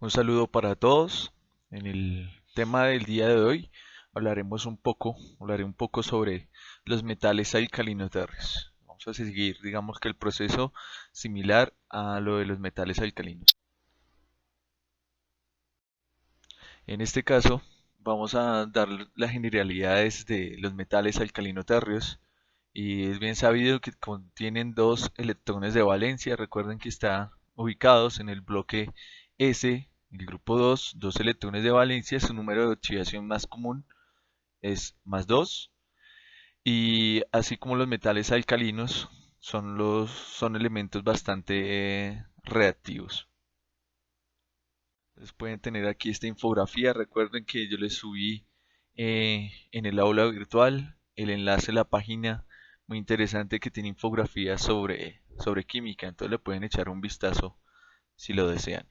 Un saludo para todos. En el tema del día de hoy hablaré un poco sobre los metales alcalinos terrestres. Vamos a seguir, digamos que el proceso similar a lo de los metales alcalinos. En este caso, vamos a dar las generalidades de los metales alcalino terrestres y es bien sabido que contienen dos electrones de valencia. Recuerden que están ubicados en el bloque S, el grupo dos electrones de valencia. Su número de oxidación más común es más 2 y así como los metales alcalinos son elementos bastante reactivos. Entonces pueden tener aquí esta infografía. Recuerden que yo les subí en el aula virtual el enlace a la página muy interesante que tiene infografías sobre química. Entonces le pueden echar un vistazo si lo desean.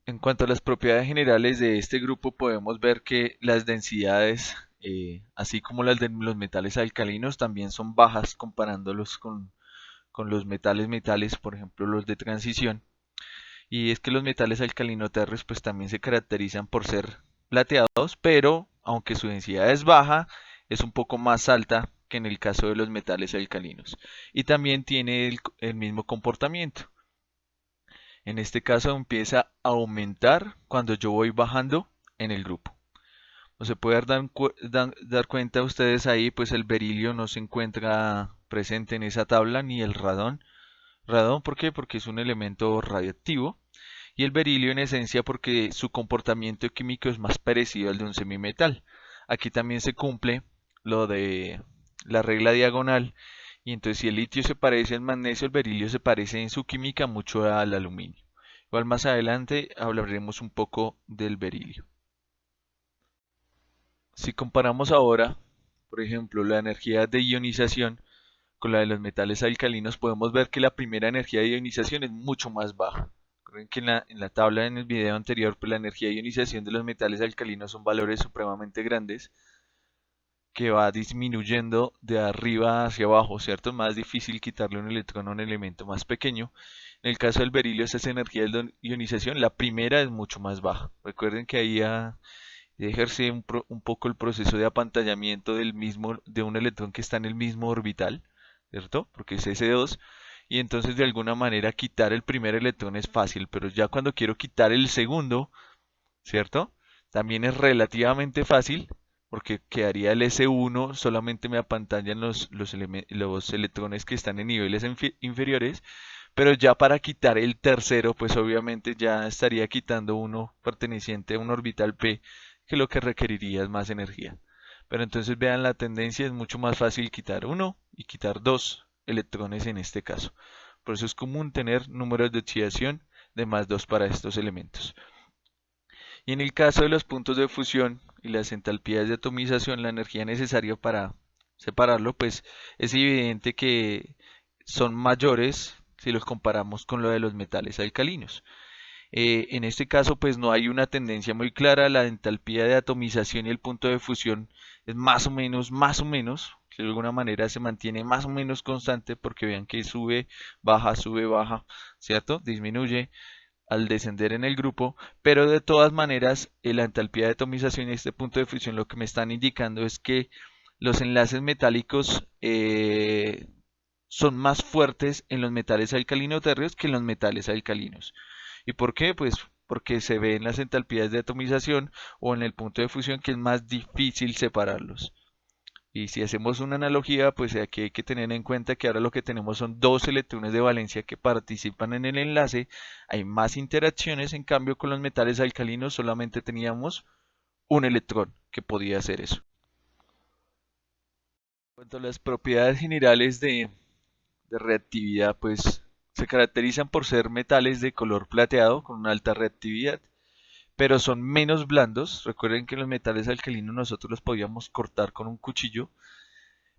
En cuanto a las propiedades generales de este grupo, podemos ver que las densidades, así como las de los metales alcalinos, también son bajas comparándolos con los metales, por ejemplo, los de transición. Y es que los metales alcalinoterres pues también se caracterizan por ser plateados, pero aunque su densidad es baja, es un poco más alta que en el caso de los metales alcalinos. Y también tiene el mismo comportamiento. En este caso empieza a aumentar cuando yo voy bajando en el grupo. No se puede dar cuenta ustedes ahí, pues el berilio no se encuentra presente en esa tabla, ni el radón. ¿Radón por qué? Porque es un elemento radiactivo y el berilio en esencia porque su comportamiento químico es más parecido al de un semimetal. Aquí también se cumple lo de la regla diagonal y entonces si el litio se parece al magnesio, el berilio se parece en su química mucho al aluminio. Igual más adelante hablaremos un poco del berilio. Si comparamos ahora, por ejemplo, la energía de ionización con la de los metales alcalinos, podemos ver que la primera energía de ionización es mucho más baja. Recuerden que en la tabla en el video anterior, pues la energía de ionización de los metales alcalinos son valores supremamente grandes que va disminuyendo de arriba hacia abajo, ¿cierto? Es más difícil quitarle un electrón a un elemento más pequeño. En el caso del berilio, esa energía de ionización, la primera es mucho más baja. Recuerden que ahí ejerce un poco el proceso de apantallamiento de un electrón que está en el mismo orbital, ¿cierto? Porque es S2, y entonces de alguna manera quitar el primer electrón es fácil, pero ya cuando quiero quitar el segundo, ¿cierto? También es relativamente fácil, porque quedaría el S1, solamente me apantallan los electrones que están en niveles inferiores, pero ya para quitar el tercero, pues obviamente ya estaría quitando uno perteneciente a un orbital P, que lo que requeriría es más energía. Pero entonces vean la tendencia, es mucho más fácil quitar uno y quitar dos electrones en este caso. Por eso es común tener números de oxidación de más 2 para estos elementos. Y en el caso de los puntos de fusión y las entalpías de atomización, la energía necesaria para separarlo, pues es evidente que son mayores si los comparamos con lo de los metales alcalinos. En este caso, pues no hay una tendencia muy clara, la entalpía de atomización y el punto de fusión es más o menos, que de alguna manera se mantiene más o menos constante porque vean que sube, baja, ¿cierto? Disminuye al descender en el grupo, pero de todas maneras la entalpía de atomización y este punto de fusión lo que me están indicando es que los enlaces metálicos son más fuertes en los metales alcalino terrestres que en los metales alcalinos. ¿Y por qué? Pues porque se ve en las entalpías de atomización o en el punto de fusión que es más difícil separarlos. Y si hacemos una analogía, pues aquí hay que tener en cuenta que ahora lo que tenemos son dos electrones de valencia que participan en el enlace. Hay más interacciones, en cambio con los metales alcalinos solamente teníamos un electrón que podía hacer eso. En cuanto a las propiedades generales de reactividad, pues se caracterizan por ser metales de color plateado con una alta reactividad, pero son menos blandos. Recuerden que los metales alcalinos nosotros los podíamos cortar con un cuchillo,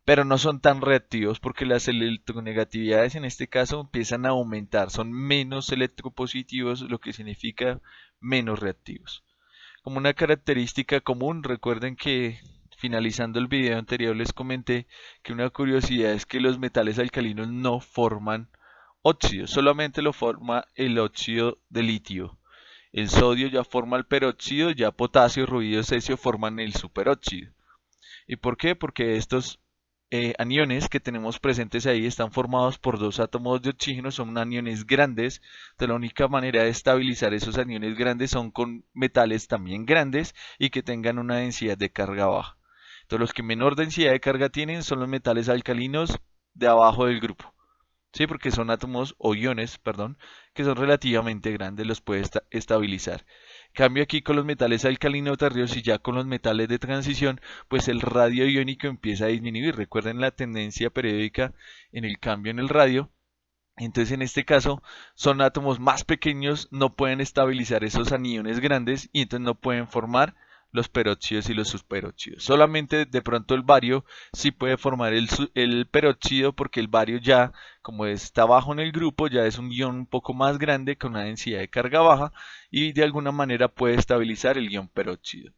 pero no son tan reactivos porque las electronegatividades en este caso empiezan a aumentar, son menos electropositivos, lo que significa menos reactivos. Como una característica común, recuerden que finalizando el video anterior les comenté que una curiosidad es que los metales alcalinos no forman óxidos, solamente lo forma el óxido de litio. El sodio ya forma el peróxido, ya potasio, rubidio, cesio forman el superóxido. ¿Y por qué? Porque estos aniones que tenemos presentes ahí están formados por dos átomos de oxígeno, son aniones grandes. Entonces, la única manera de estabilizar esos aniones grandes son con metales también grandes y que tengan una densidad de carga baja. Entonces, los que menor densidad de carga tienen son los metales alcalinos de abajo del grupo. Sí, porque son átomos o iones, perdón, que son relativamente grandes, los puede estabilizar. Cambio aquí con los metales alcalino-tercios y ya con los metales de transición, pues el radio iónico empieza a disminuir. Recuerden la tendencia periódica en el cambio en el radio. Entonces, en este caso, son átomos más pequeños, no pueden estabilizar esos aniones grandes y entonces no pueden formar los peróxidos y los superóxidos. Solamente de pronto el bario sí puede formar el peróxido porque el bario ya, como está bajo en el grupo, ya es un ion un poco más grande con una densidad de carga baja y de alguna manera puede estabilizar el ion peróxido.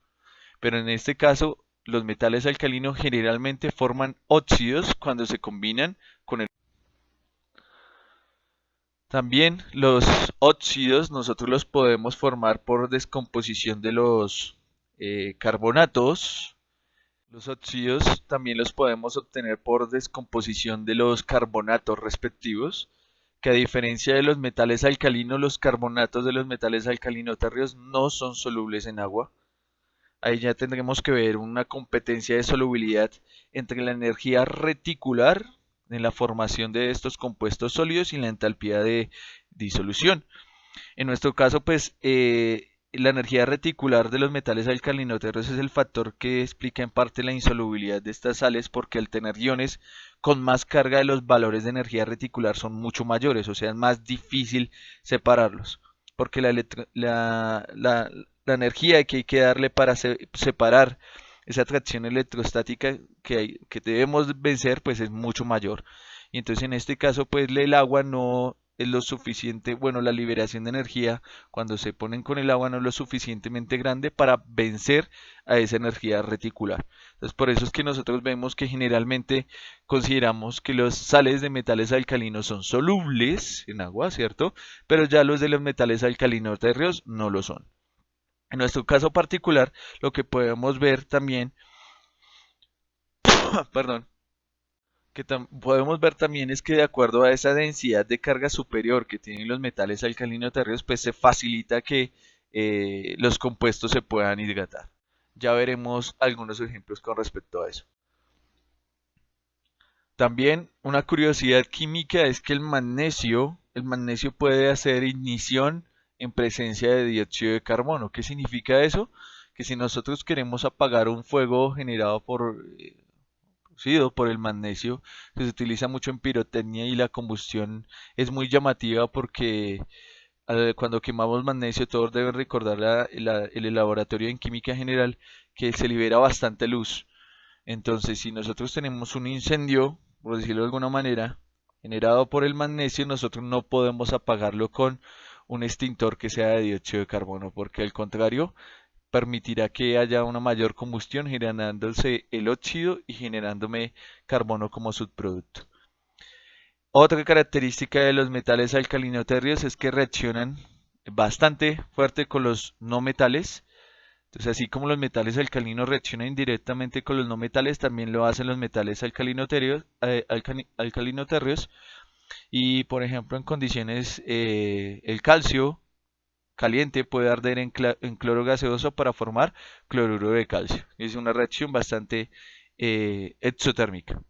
Pero en este caso, los metales alcalinos generalmente forman óxidos cuando se combinan con el. También los óxidos nosotros los podemos formar por descomposición de los carbonatos. Los óxidos también los podemos obtener por descomposición de los carbonatos respectivos, que a diferencia de los metales alcalinos, los carbonatos de los metales alcalino-tercios no son solubles en agua. Ahí ya tendremos que ver una competencia de solubilidad entre la energía reticular en la formación de estos compuestos sólidos y la entalpía de disolución. En nuestro caso, pues la energía reticular de los metales alcalinoterros es el factor que explica en parte la insolubilidad de estas sales porque al tener iones con más carga de los valores de energía reticular son mucho mayores, o sea, es más difícil separarlos porque la energía que hay que darle para separar esa atracción electrostática que debemos vencer pues es mucho mayor. Y entonces en este caso pues el agua no es lo suficiente, bueno, la liberación de energía cuando se ponen con el agua no es lo suficientemente grande para vencer a esa energía reticular. Entonces por eso es que nosotros vemos que generalmente consideramos que los sales de metales alcalinos son solubles en agua, ¿cierto? Pero ya los de los metales alcalinos terreos no lo son. En nuestro caso particular, lo que podemos ver también, perdón, podemos ver también es que de acuerdo a esa densidad de carga superior que tienen los metales alcalino-tercios, pues se facilita que los compuestos se puedan hidratar. Ya veremos algunos ejemplos con respecto a eso. También una curiosidad química es que el magnesio puede hacer ignición en presencia de dióxido de carbono. ¿Qué significa eso? Que si nosotros queremos apagar un fuego generado producido por el magnesio, que se utiliza mucho en pirotecnia y la combustión es muy llamativa porque cuando quemamos magnesio todos deben recordar el laboratorio en química general que se libera bastante luz. Entonces, si nosotros tenemos un incendio, por decirlo de alguna manera, generado por el magnesio, nosotros no podemos apagarlo con un extintor que sea de dióxido de carbono, porque al contrario, permitirá que haya una mayor combustión generándose el óxido y generándome carbono como subproducto. Otra característica de los metales alcalinoterrios es que reaccionan bastante fuerte con los no metales. Entonces, así como los metales alcalinos reaccionan indirectamente con los no metales, también lo hacen los metales alcalinoterrios. Y, por ejemplo, en condiciones, el calcio caliente puede arder en cloro gaseoso para formar cloruro de calcio. Es una reacción bastante exotérmica.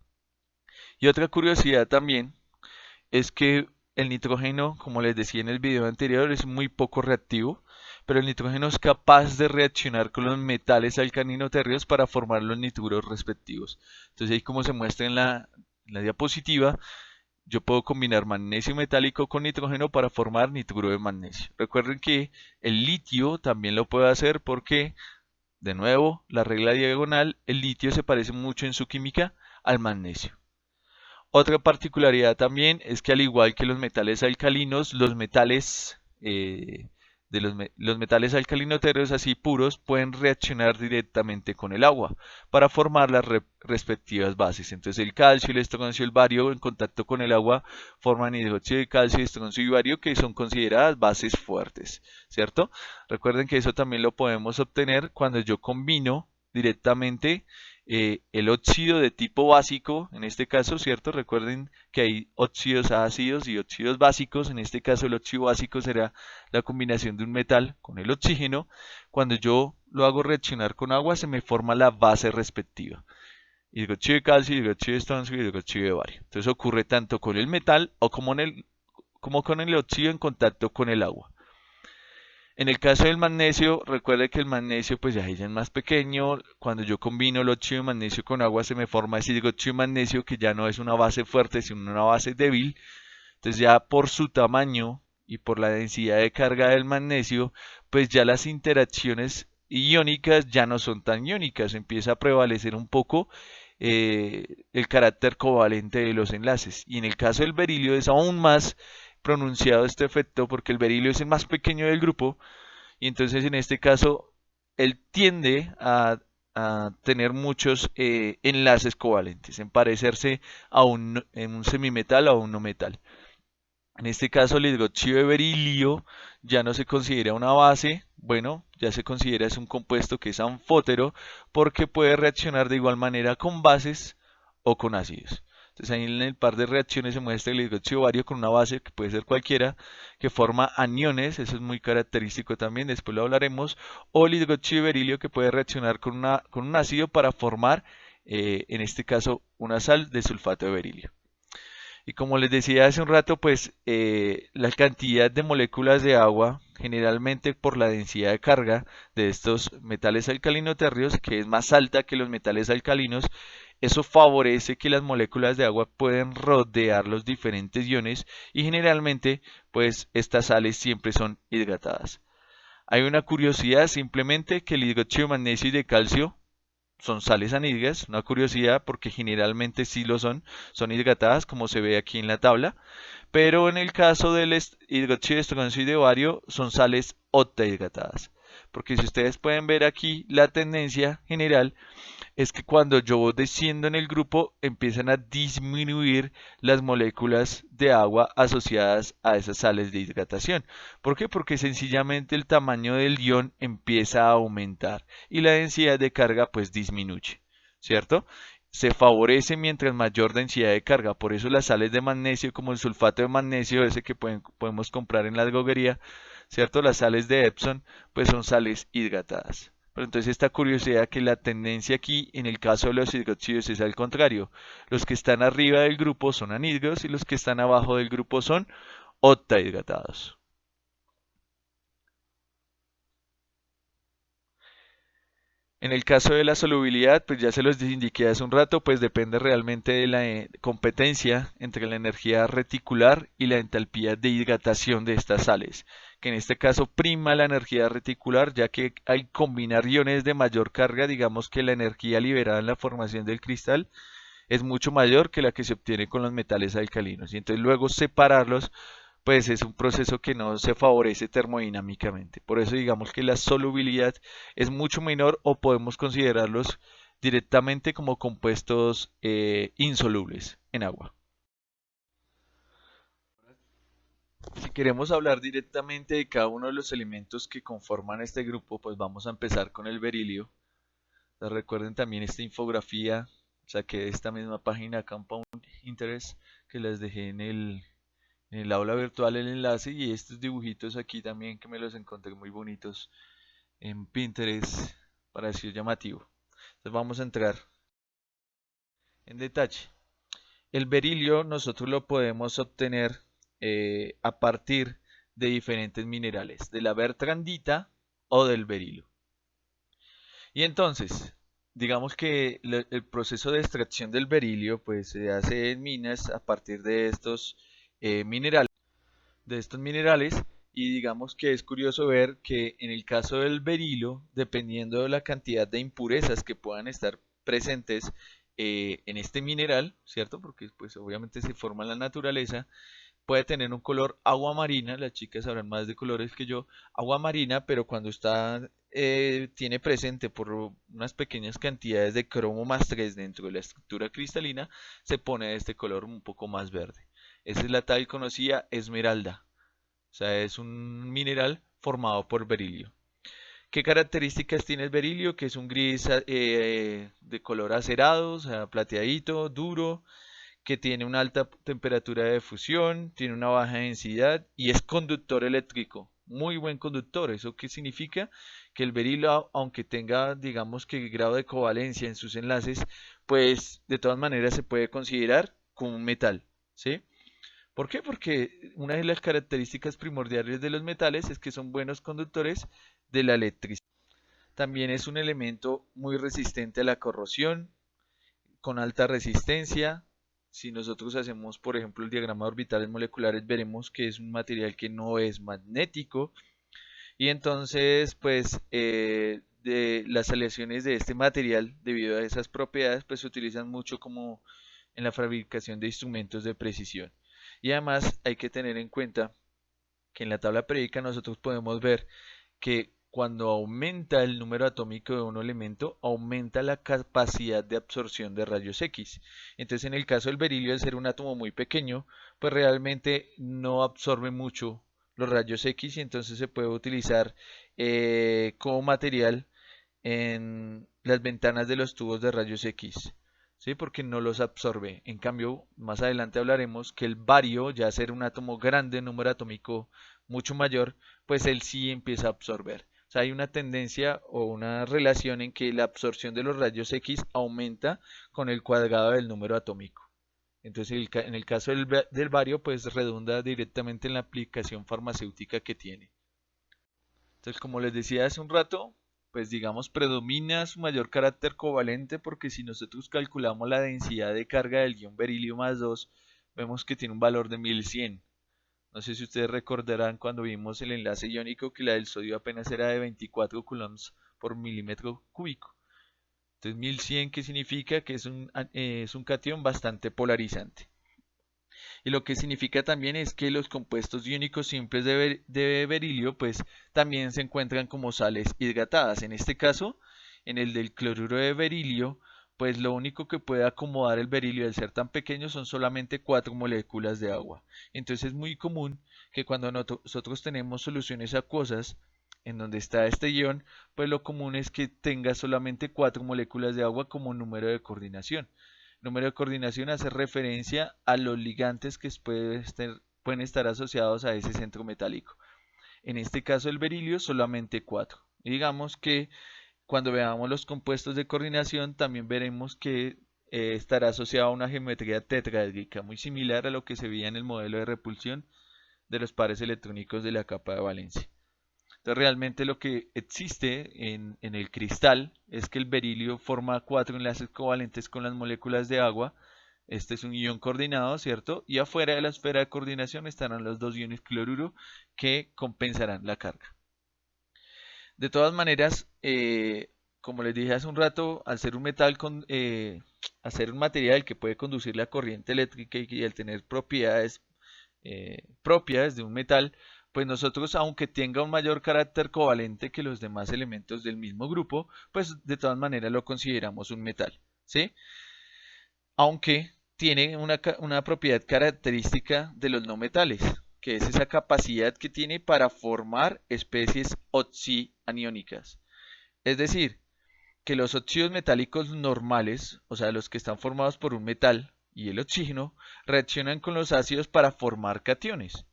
Y otra curiosidad también es que el nitrógeno, como les decía en el video anterior, es muy poco reactivo, pero el nitrógeno es capaz de reaccionar con los metales alcalinoterrios para formar los nitruros respectivos. Entonces ahí como se muestra en la diapositiva, yo puedo combinar magnesio metálico con nitrógeno para formar nitruro de magnesio. Recuerden que el litio también lo puede hacer porque, de nuevo, la regla diagonal, el litio se parece mucho en su química al magnesio. Otra particularidad también es que al igual que los metales alcalinos, los metales los metales alcalinoterros así puros pueden reaccionar directamente con el agua para formar las respectivas bases. Entonces el calcio, el estroncio y el bario en contacto con el agua forman hidróxido de calcio, estroncio y bario que son consideradas bases fuertes, ¿cierto? Recuerden que eso también lo podemos obtener cuando yo combino directamente el óxido de tipo básico, en este caso, ¿cierto? Recuerden que hay óxidos ácidos y óxidos básicos. En este caso, el óxido básico será la combinación de un metal con el oxígeno. Cuando yo lo hago reaccionar con agua, se me forma la base respectiva. Hidróxido de calcio, hidróxido de estroncio y hidróxido de bario. Entonces ocurre tanto con el metal o como con el óxido en contacto con el agua. En el caso del magnesio, recuerde que el magnesio pues ya es más pequeño. Cuando yo combino el óxido de magnesio con agua se me forma ese óxido de magnesio que ya no es una base fuerte, sino una base débil. Entonces ya por su tamaño y por la densidad de carga del magnesio, pues ya las interacciones iónicas ya no son tan iónicas. Empieza a prevalecer un poco el carácter covalente de los enlaces. Y en el caso del berilio es aún más pronunciado este efecto porque el berilio es el más pequeño del grupo y entonces en este caso él tiende a tener muchos enlaces covalentes, en parecerse en un semimetal o a un no metal. En este caso el hidróxido de berilio ya no se considera una base, bueno, ya se considera es un compuesto que es anfótero porque puede reaccionar de igual manera con bases o con ácidos. Entonces ahí en el par de reacciones se muestra el hidróxido bario con una base que puede ser cualquiera, que forma aniones, eso es muy característico también, después lo hablaremos, o el hidróxido de berilio que puede reaccionar con un ácido para formar, en este caso, una sal de sulfato de berilio. Y como les decía hace un rato, pues la cantidad de moléculas de agua, generalmente por la densidad de carga de estos metales alcalino-térreos, que es más alta que los metales alcalinos, eso favorece que las moléculas de agua pueden rodear los diferentes iones y generalmente, pues estas sales siempre son hidratadas. Hay una curiosidad simplemente que el hidróxido de magnesio y de calcio son sales anhídricas, una curiosidad porque generalmente sí lo son hidratadas como se ve aquí en la tabla, pero en el caso del hidróxido de estroncio y de bario son sales octahidratadas. Porque si ustedes pueden ver aquí la tendencia general es que cuando yo desciendo en el grupo empiezan a disminuir las moléculas de agua asociadas a esas sales de hidratación. ¿Por qué? Porque sencillamente el tamaño del ion empieza a aumentar y la densidad de carga pues disminuye, ¿cierto? Se favorece mientras mayor densidad de carga, por eso las sales de magnesio como el sulfato de magnesio, ese que podemos comprar en la droguería, ¿cierto? Las sales de Epsom pues son sales hidratadas. Pero entonces esta curiosidad que la tendencia aquí en el caso de los hidróxidos es al contrario. Los que están arriba del grupo son anhídridos y los que están abajo del grupo son octahidratados. En el caso de la solubilidad, pues ya se los indiqué hace un rato, pues depende realmente de la competencia entre la energía reticular y la entalpía de hidratación de estas sales, que en este caso prima la energía reticular, ya que al combinar iones de mayor carga, digamos que la energía liberada en la formación del cristal es mucho mayor que la que se obtiene con los metales alcalinos, y entonces luego separarlos pues es un proceso que no se favorece termodinámicamente. Por eso digamos que la solubilidad es mucho menor o podemos considerarlos directamente como compuestos insolubles en agua. Si queremos hablar directamente de cada uno de los elementos que conforman este grupo, pues vamos a empezar con el berilio. Recuerden también esta infografía, saqué de esta misma página Compound Interest que les dejé en el aula virtual el enlace y estos dibujitos aquí también que me los encontré muy bonitos en Pinterest para decir llamativo. Entonces vamos a entrar en detalle. El berilio nosotros lo podemos obtener a partir de diferentes minerales, de la bertrandita o del berilo. Y entonces, digamos que el proceso de extracción del berilio pues se hace en minas a partir minerales, de estos minerales y digamos que es curioso ver que en el caso del berilo, dependiendo de la cantidad de impurezas que puedan estar presentes en este mineral, ¿cierto? Porque pues obviamente se forma en la naturaleza, puede tener un color agua marina, las chicas sabrán más de colores que yo, agua marina, pero cuando tiene presente por unas pequeñas cantidades de cromo más 3 dentro de la estructura cristalina, se pone de este color un poco más verde. Esa es la tal conocida esmeralda, o sea, es un mineral formado por berilio. ¿Qué características tiene el berilio? Que es un gris de color acerado, o sea, plateadito, duro, que tiene una alta temperatura de fusión, tiene una baja densidad y es conductor eléctrico. Muy buen conductor. ¿Eso qué significa? Que el berilio, aunque tenga, digamos que grado de covalencia en sus enlaces, pues de todas maneras se puede considerar como un metal, ¿sí? ¿Por qué? Porque una de las características primordiales de los metales es que son buenos conductores de la electricidad. También es un elemento muy resistente a la corrosión, con alta resistencia. Si nosotros hacemos, por ejemplo, el diagrama de orbitales moleculares, veremos que es un material que no es magnético. Y entonces, pues, de las aleaciones de este material, debido a esas propiedades, pues se utilizan mucho como en la fabricación de instrumentos de precisión. Y además hay que tener en cuenta que en la tabla periódica nosotros podemos ver que cuando aumenta el número atómico de un elemento, aumenta la capacidad de absorción de rayos X. Entonces, en el caso del berilio, al ser un átomo muy pequeño, pues realmente no absorbe mucho los rayos X y entonces se puede utilizar como material en las ventanas de los tubos de rayos X. ¿Sí? Porque no los absorbe. En cambio, más adelante hablaremos que el bario, ya ser un átomo grande, número atómico mucho mayor, pues él sí empieza a absorber. O sea, hay una tendencia o una relación en que la absorción de los rayos X aumenta con el cuadrado del número atómico. Entonces, en el caso del bario, pues redunda directamente en la aplicación farmacéutica que tiene. Entonces, como les decía hace un rato, pues digamos predomina su mayor carácter covalente porque si nosotros calculamos la densidad de carga del ion berilio más 2, vemos que tiene un valor de 1100. No sé si ustedes recordarán cuando vimos el enlace iónico que la del sodio apenas era de 24 coulombs por milímetro cúbico. Entonces 1100, ¿qué significa? Que es un catión bastante polarizante. Y lo que significa también es que los compuestos iónicos simples de berilio pues también se encuentran como sales hidratadas. En este caso, en el del cloruro de berilio, pues lo único que puede acomodar el berilio al ser tan pequeño son solamente 4 moléculas de agua. Entonces es muy común que cuando nosotros tenemos soluciones acuosas en donde está este ion, pues lo común es que tenga solamente 4 moléculas de agua como número de coordinación. Número de coordinación hace referencia a los ligantes que pueden estar asociados a ese centro metálico. En este caso el berilio solamente 4. Y digamos que cuando veamos los compuestos de coordinación también veremos que estará asociado a una geometría tetraédrica muy similar a lo que se veía en el modelo de repulsión de los pares electrónicos de la capa de valencia. Entonces realmente lo que existe en el cristal es que el berilio forma 4 enlaces covalentes con las moléculas de agua. Este es un ion coordinado, ¿cierto? Y afuera de la esfera de coordinación estarán los dos iones cloruro que compensarán la carga. De todas maneras, como les dije hace un rato, al ser un metal al ser un material que puede conducir la corriente eléctrica y al tener propiedades propias de un metal, pues nosotros, aunque tenga un mayor carácter covalente que los demás elementos del mismo grupo, pues de todas maneras lo consideramos un metal, ¿sí? Aunque tiene una propiedad característica de los no metales, que es esa capacidad que tiene para formar especies oxianiónicas. Es decir, que los óxidos metálicos normales, o sea, los que están formados por un metal y el oxígeno, reaccionan con los ácidos para formar cationes.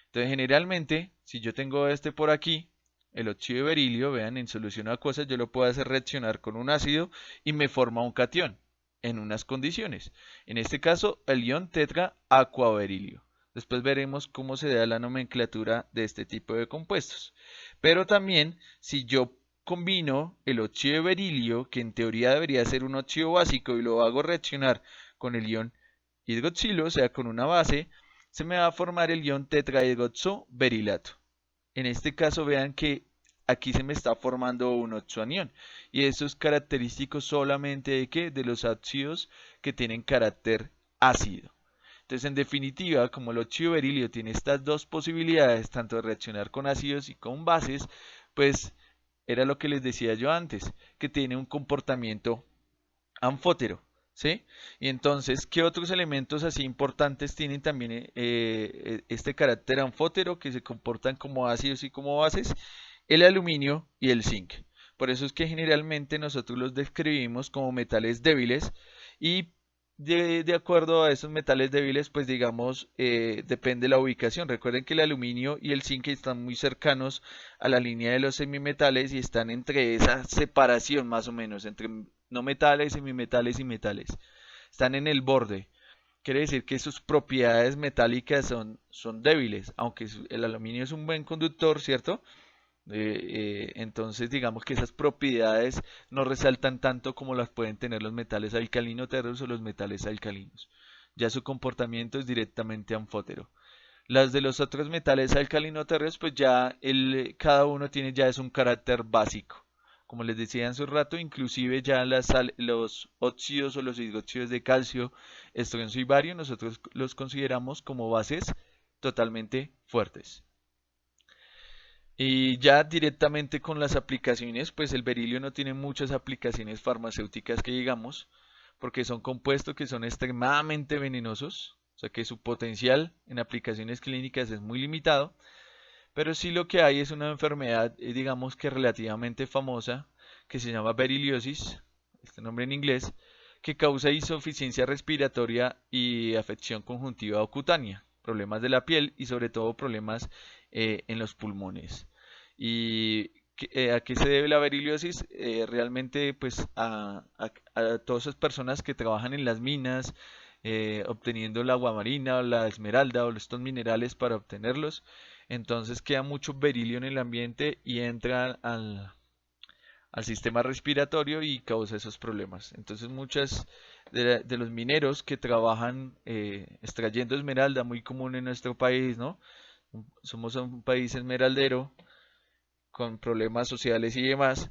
Entonces, generalmente, si yo tengo este por aquí, el óxido de berilio, vean, en solución acuosa, yo lo puedo hacer reaccionar con un ácido y me forma un catión en unas condiciones. En este caso, el ion tetra-aquaberilio. Después veremos cómo se da la nomenclatura de este tipo de compuestos. Pero también, si yo combino el óxido de berilio, que en teoría debería ser un óxido básico, y lo hago reaccionar con el ion hidroxilo, o sea, con una base, se me va a formar el ion tetrahidroxoberilato. En este caso vean que aquí se me está formando un oxoanión y eso es característico solamente de ¿qué? De los óxidos que tienen carácter ácido. Entonces, en definitiva, como el óxido de berilio tiene estas dos posibilidades, tanto de reaccionar con ácidos y con bases, pues era lo que les decía yo antes, que tiene un comportamiento anfótero, ¿sí? Y entonces, ¿qué otros elementos así importantes tienen también este carácter anfótero que se comportan como ácidos y como bases? El aluminio y el zinc. Por eso es que generalmente nosotros los describimos como metales débiles y de acuerdo a esos metales débiles, pues digamos, depende la ubicación. Recuerden que el aluminio y el zinc están muy cercanos a la línea de los semimetales y están entre esa separación más o menos, entre no metales, semimetales y metales. Están en el borde. Quiere decir que sus propiedades metálicas son débiles, aunque el aluminio es un buen conductor, ¿cierto? Entonces digamos que esas propiedades no resaltan tanto como las pueden tener los metales alcalino-terros o los metales alcalinos. Ya su comportamiento es directamente anfótero. Las de los otros metales alcalino-terros, pues ya cada uno tiene ya es un carácter básico. Como les decía hace un rato, inclusive ya los óxidos o los hidróxidos de calcio, estroncio y bario, nosotros los consideramos como bases totalmente fuertes. Y ya directamente con las aplicaciones, pues el berilio no tiene muchas aplicaciones farmacéuticas que digamos, porque son compuestos que son extremadamente venenosos, o sea que su potencial en aplicaciones clínicas es muy limitado, pero sí lo que hay es una enfermedad, digamos que relativamente famosa, que se llama beriliosis, este nombre en inglés, que causa insuficiencia respiratoria y afección conjuntiva o cutánea, problemas de la piel y sobre todo problemas en los pulmones. ¿Y a qué se debe la beriliosis? Realmente pues a todas esas personas que trabajan en las minas, obteniendo el agua marina o la esmeralda o estos minerales para obtenerlos. Entonces queda mucho berilio en el ambiente y entra al sistema respiratorio y causa esos problemas. Entonces muchas de los mineros que trabajan extrayendo esmeralda, muy común en nuestro país, ¿no? Somos un país esmeraldero con problemas sociales y demás,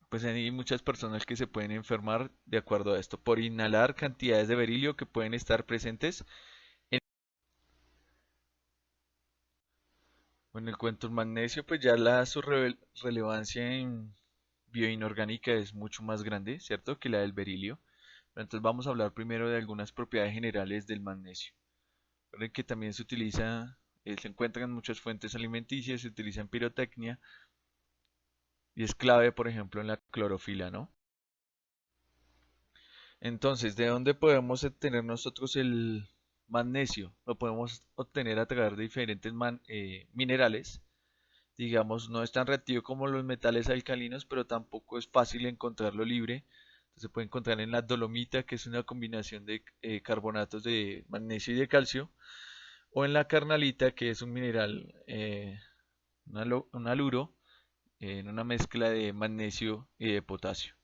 pues hay muchas personas que se pueden enfermar de acuerdo a esto, por inhalar cantidades de berilio que pueden estar presentes en, en el cuento del magnesio, pues ya su relevancia en bioinorgánica es mucho más grande, ¿cierto? Que la del berilio. Pero entonces vamos a hablar primero de algunas propiedades generales del magnesio. Recuerden que también se utiliza, se encuentra en muchas fuentes alimenticias, se utiliza en pirotecnia y es clave, por ejemplo, en la clorofila, ¿no? Entonces, ¿de dónde podemos obtener nosotros el magnesio? Lo podemos obtener a través de diferentes minerales. Digamos, no es tan reactivo como los metales alcalinos, pero tampoco es fácil encontrarlo libre. Entonces, se puede encontrar en la dolomita, que es una combinación de carbonatos de magnesio y de calcio, o en la carnalita, que es un mineral, un haluro, en una mezcla de magnesio y de potasio.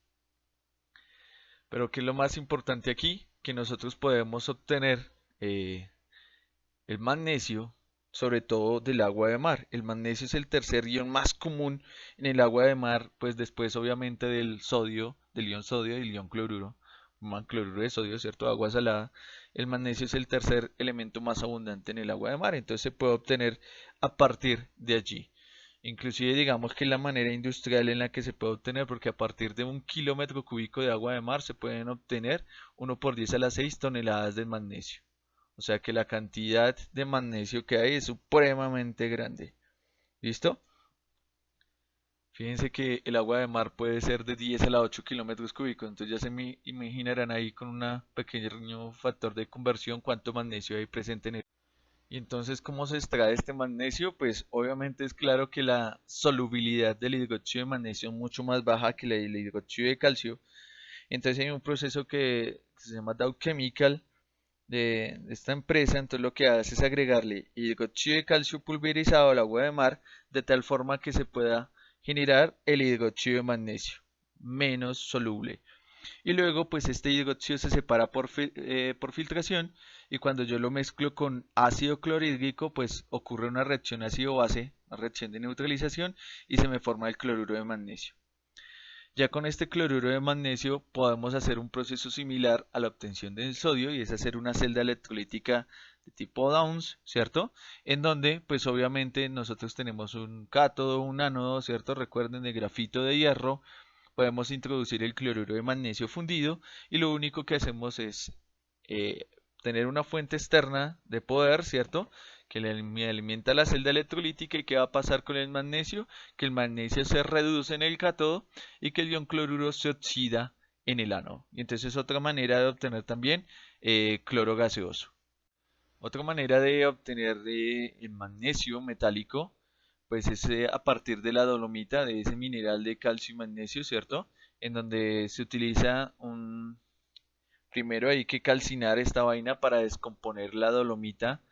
Pero ¿qué es lo más importante aquí? Que nosotros podemos obtener el magnesio, sobre todo del agua de mar. El magnesio es el tercer ion más común en el agua de mar, pues después obviamente del sodio, del ion sodio y del ion cloruro, cloruro de sodio, ¿cierto? Agua salada. El magnesio es el tercer elemento más abundante en el agua de mar, entonces se puede obtener a partir de allí. Inclusive digamos que la manera industrial en la que se puede obtener, porque a partir de 1 kilómetro cúbico de agua de mar se pueden obtener 1 por 10 a la 6 toneladas de magnesio. O sea que la cantidad de magnesio que hay es supremamente grande. ¿Listo? Fíjense que el agua de mar puede ser de 10 a la 8 kilómetros cúbicos. Entonces ya se imaginarán ahí con un pequeño factor de conversión cuánto magnesio hay presente en él. Y entonces, ¿cómo se extrae este magnesio? Pues obviamente es claro que la solubilidad del hidróxido de magnesio es mucho más baja que la del hidróxido de calcio. Entonces hay un proceso que se llama Dow Chemical de esta empresa. Entonces lo que hace es agregarle hidróxido de calcio pulverizado al agua de mar de tal forma que se pueda generar el hidróxido de magnesio menos soluble. Y luego pues este hidróxido se separa por filtración y cuando yo lo mezclo con ácido clorhídrico pues ocurre una reacción ácido-base, una reacción de neutralización y se me forma el cloruro de magnesio. Ya con este cloruro de magnesio podemos hacer un proceso similar a la obtención del sodio y es hacer una celda electrolítica de tipo Downs, ¿cierto? En donde pues obviamente nosotros tenemos un cátodo, un ánodo, ¿cierto? Recuerden el grafito de hierro, podemos introducir el cloruro de magnesio fundido y lo único que hacemos es eh, tener una fuente externa de poder, ¿cierto? Que le alimenta la celda electrolítica y qué va a pasar con el magnesio, que el magnesio se reduce en el cátodo y que el ion cloruro se oxida en el ánodo. Y entonces es otra manera de obtener también cloro gaseoso. Otra manera de obtener el magnesio metálico, pues es a partir de la dolomita, de ese mineral de calcio y magnesio, ¿cierto? En donde se utiliza primero hay que calcinar esta vaina para descomponer la dolomita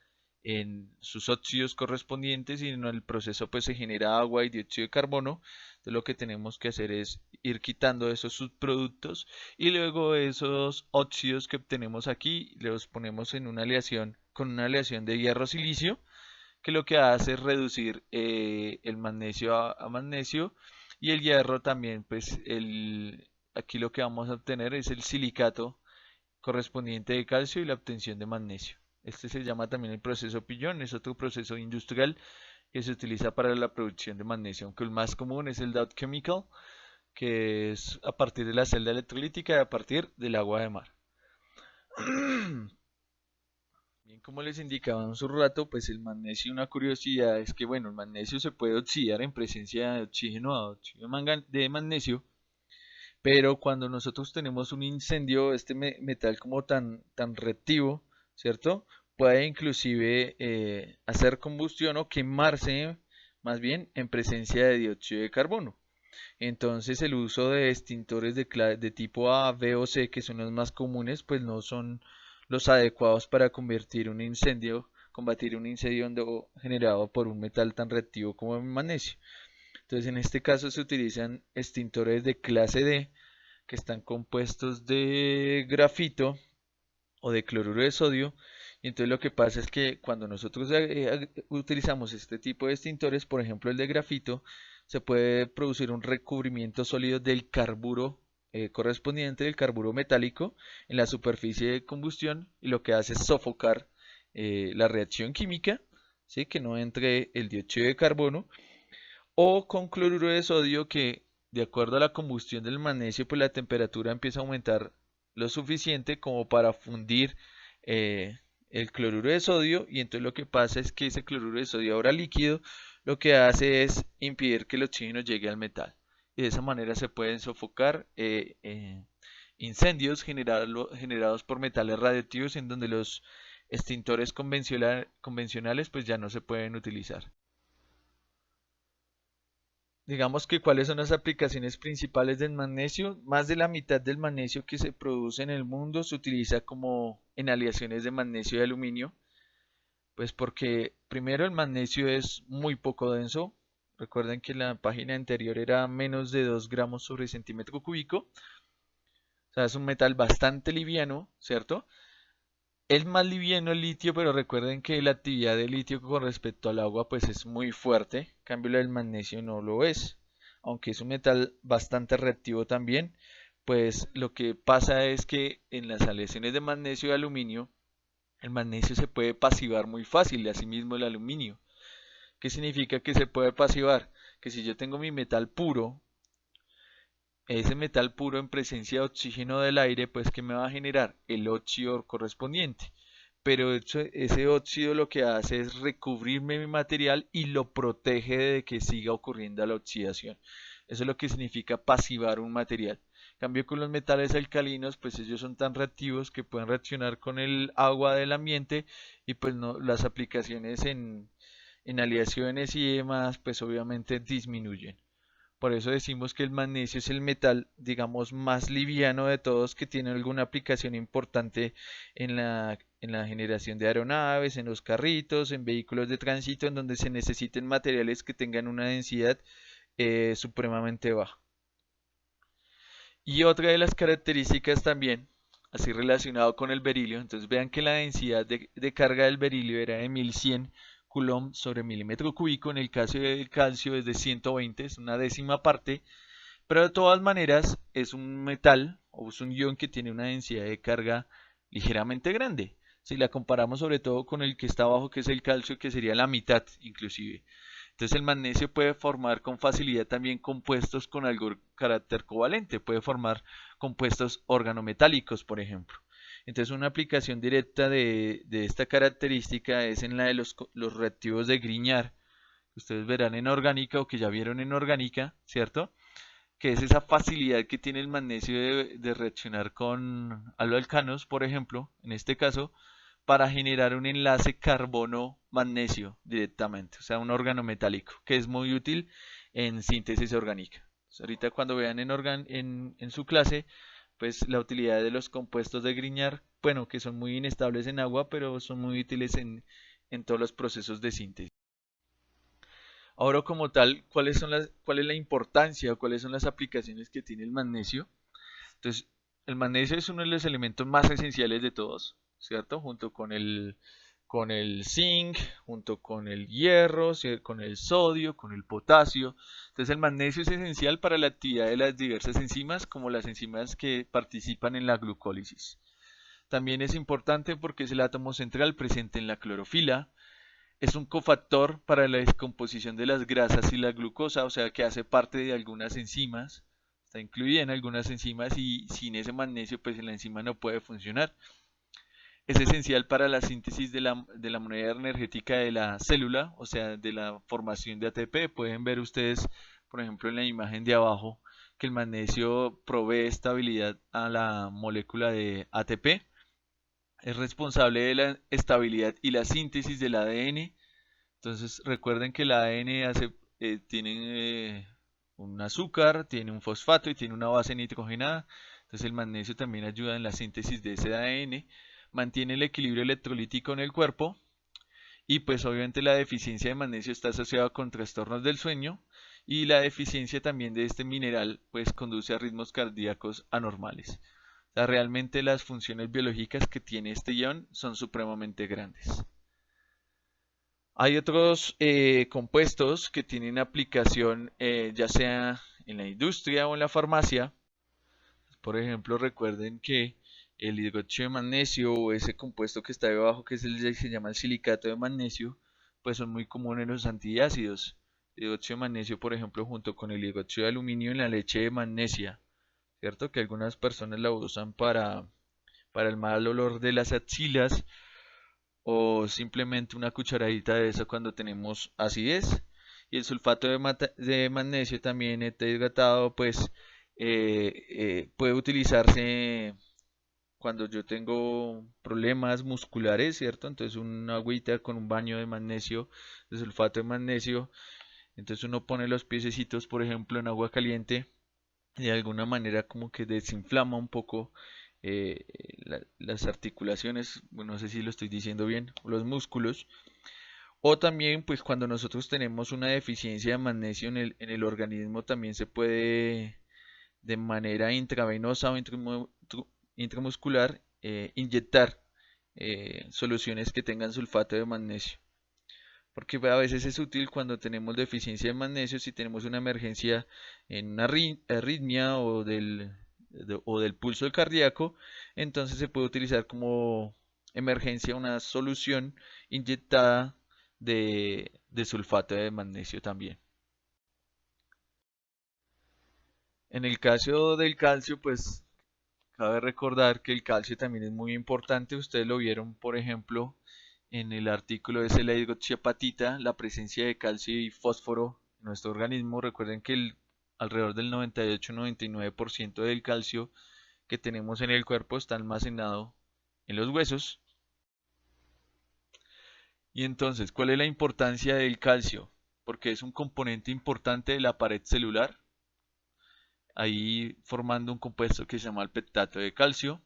en sus óxidos correspondientes y en el proceso pues se genera agua y dióxido de carbono. Entonces lo que tenemos que hacer es ir quitando esos subproductos y luego esos óxidos que obtenemos aquí los ponemos en una aleación con una aleación de hierro silicio que lo que hace es reducir el magnesio a magnesio y el hierro también pues aquí lo que vamos a obtener es el silicato correspondiente de calcio y la obtención de magnesio. Este se llama también el proceso Pillon, es otro proceso industrial que se utiliza para la producción de magnesio, aunque el más común es el Dow Chemical, que es a partir de la celda electrolítica y a partir del agua de mar. Bien, como les indicaba hace un rato, pues el magnesio, una curiosidad es que, bueno, el magnesio se puede oxidar en presencia de oxígeno a óxido de magnesio, pero cuando nosotros tenemos un incendio, este metal como tan reactivo, ¿cierto? Puede inclusive hacer combustión o quemarse más bien en presencia de dióxido de carbono. Entonces el uso de extintores de tipo A, B o C, que son los más comunes, pues no son los adecuados para combatir un incendio generado por un metal tan reactivo como el magnesio. Entonces en este caso se utilizan extintores de clase D que están compuestos de grafito o de cloruro de sodio. Y entonces lo que pasa es que cuando nosotros utilizamos este tipo de extintores, por ejemplo el de grafito, se puede producir un recubrimiento sólido del carburo correspondiente del carburo metálico en la superficie de combustión y lo que hace es sofocar la reacción química, ¿sí? Que no entre el dióxido de carbono o con cloruro de sodio que de acuerdo a la combustión del magnesio pues la temperatura empieza a aumentar lo suficiente como para fundir el cloruro de sodio y entonces lo que pasa es que ese cloruro de sodio ahora líquido lo que hace es impedir que el oxígeno llegue al metal y de esa manera se pueden sofocar incendios generados por metales radiactivos en donde los extintores convencionales pues ya no se pueden utilizar. Digamos que cuáles son las aplicaciones principales del magnesio. Más de la mitad del magnesio que se produce en el mundo se utiliza como en aleaciones de magnesio y aluminio. Pues porque primero el magnesio es muy poco denso. Recuerden que la página anterior era menos de 2 gramos sobre centímetro cúbico. O sea, es un metal bastante liviano, ¿cierto? Es más liviano el litio, pero recuerden que la actividad del litio con respecto al agua pues es muy fuerte. En cambio la del magnesio no lo es. Aunque es un metal bastante reactivo también, pues lo que pasa es que en las aleaciones de magnesio y aluminio, el magnesio se puede pasivar muy fácil, y asimismo el aluminio. ¿Qué significa que se puede pasivar? Que si yo tengo mi metal puro, ese metal puro en presencia de oxígeno del aire, pues que me va a generar el óxido correspondiente. Pero ese óxido lo que hace es recubrirme mi material y lo protege de que siga ocurriendo la oxidación. Eso es lo que significa pasivar un material. En cambio con los metales alcalinos, pues ellos son tan reactivos que pueden reaccionar con el agua del ambiente y pues no, las aplicaciones en aleaciones y demás, pues obviamente disminuyen. Por eso decimos que el magnesio es el metal, digamos, más liviano de todos que tiene alguna aplicación importante en la generación de aeronaves, en los carritos, en vehículos de tránsito, en donde se necesiten materiales que tengan una densidad supremamente baja. Y otra de las características también, así relacionado con el berilio, entonces vean que la densidad de carga del berilio era de 1100 coulomb sobre milímetro cúbico, en el caso del calcio es de 120, es una décima parte, Pero de todas maneras es un metal o es un ion que tiene una densidad de carga ligeramente grande. Si la comparamos sobre todo con el que está abajo, que es el calcio, que sería la mitad inclusive. Entonces el magnesio puede formar con facilidad también compuestos con algún carácter covalente, puede formar compuestos organometálicos, por ejemplo. Entonces una aplicación directa de esta característica es en la de los reactivos de Grignard, que ustedes verán en orgánica o que ya vieron en orgánica, ¿cierto? Que es esa facilidad que tiene el magnesio de reaccionar con aloalcanos, por ejemplo, en este caso, para generar un enlace carbono-magnesio directamente, o sea, un órgano metálico, que es muy útil en síntesis orgánica. Entonces, ahorita cuando vean en su clase, pues la utilidad de los compuestos de Grignard, bueno, que son muy inestables en agua, pero son muy útiles en todos los procesos de síntesis. Ahora como tal, ¿cuál es la importancia o cuáles son las aplicaciones que tiene el magnesio? Entonces, el magnesio es uno de los elementos más esenciales de todos, ¿cierto? Junto con el zinc, junto con el hierro, con el sodio, con el potasio. Entonces, el magnesio es esencial para la actividad de las diversas enzimas, como las enzimas que participan en la glucólisis. También es importante porque es el átomo central presente en la clorofila. Es un cofactor para la descomposición de las grasas y la glucosa, o sea que hace parte de algunas enzimas, está incluida en algunas enzimas y sin ese magnesio pues la enzima no puede funcionar. Es esencial para la síntesis de la moneda energética de la célula, o sea, de la formación de ATP. Pueden ver ustedes, por ejemplo, en la imagen de abajo, que el magnesio provee estabilidad a la molécula de ATP. Es responsable de la estabilidad y la síntesis del ADN. Entonces recuerden que el ADN tiene un azúcar, tiene un fosfato y tiene una base nitrogenada. Entonces el magnesio también ayuda en la síntesis de ese ADN, mantiene el equilibrio electrolítico en el cuerpo y pues obviamente la deficiencia de magnesio está asociada con trastornos del sueño y la deficiencia también de este mineral pues conduce a ritmos cardíacos anormales. O sea, realmente las funciones biológicas que tiene este ion son supremamente grandes. Hay otros compuestos que tienen aplicación ya sea en la industria o en la farmacia. Por ejemplo, recuerden que el hidróxido de magnesio o ese compuesto que está debajo, que es el que se llama el silicato de magnesio, pues son muy comunes en los antiácidos. El hidróxido de magnesio, por ejemplo, junto con el hidróxido de aluminio en la leche de magnesia, ¿cierto? Que algunas personas la usan para el mal olor de las axilas o simplemente una cucharadita de eso cuando tenemos acidez. Y el sulfato de magnesio también hidratado, pues puede utilizarse cuando yo tengo problemas musculares, ¿cierto? Entonces una agüita con un baño de magnesio, de sulfato de magnesio. Entonces uno pone los piececitos, por ejemplo, en agua caliente y de alguna manera como que desinflama un poco eh, las articulaciones, bueno, no sé si lo estoy diciendo bien, los músculos. O también, pues cuando nosotros tenemos una deficiencia de magnesio en el organismo, también se puede de manera intravenosa o intramuscular inyectar soluciones que tengan sulfato de magnesio. Porque a veces es útil cuando tenemos deficiencia de magnesio, si tenemos una emergencia en una arritmia o del pulso cardíaco, entonces se puede utilizar como emergencia una solución inyectada de sulfato de magnesio también. En el caso del calcio, pues cabe recordar que el calcio también es muy importante. Ustedes lo vieron, por ejemplo, en el artículo de la hidroxiapatita, la presencia de calcio y fósforo en nuestro organismo. Recuerden que alrededor del 98-99% del calcio que tenemos en el cuerpo está almacenado en los huesos. Y entonces, ¿cuál es la importancia del calcio? Porque es un componente importante de la pared celular, ahí formando un compuesto que se llama el pectato de calcio.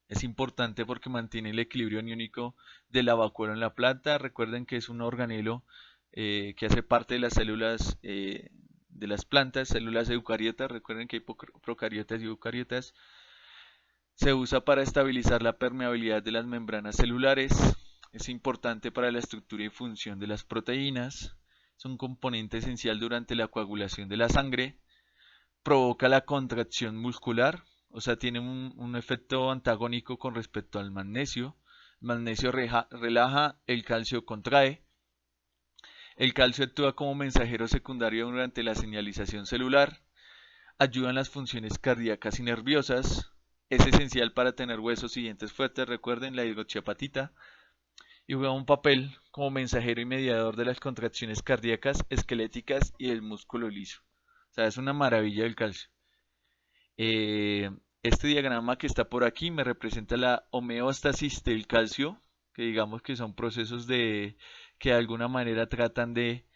Es importante porque mantiene el equilibrio aniónico de la vacuola en la planta. Recuerden que es un organelo que hace parte de las células de las plantas, células eucariotas. Recuerden que hay procariotas y eucariotas. Se usa para estabilizar la permeabilidad de las membranas celulares. Es importante para la estructura y función de las proteínas. Es un componente esencial durante la coagulación de la sangre. provoca la contracción muscular, o sea, tiene un efecto antagónico con respecto al magnesio. El magnesio relaja, el calcio contrae. El calcio actúa como mensajero secundario durante la señalización celular, ayuda en las funciones cardíacas y nerviosas, es esencial para tener huesos y dientes fuertes, recuerden la hidroxiapatita, y juega un papel como mensajero y mediador de las contracciones cardíacas, esqueléticas y del músculo liso. O sea, es una maravilla el calcio. Eh, este diagrama que está por aquí me representa la homeostasis del calcio, que digamos que son procesos que de alguna manera tratan de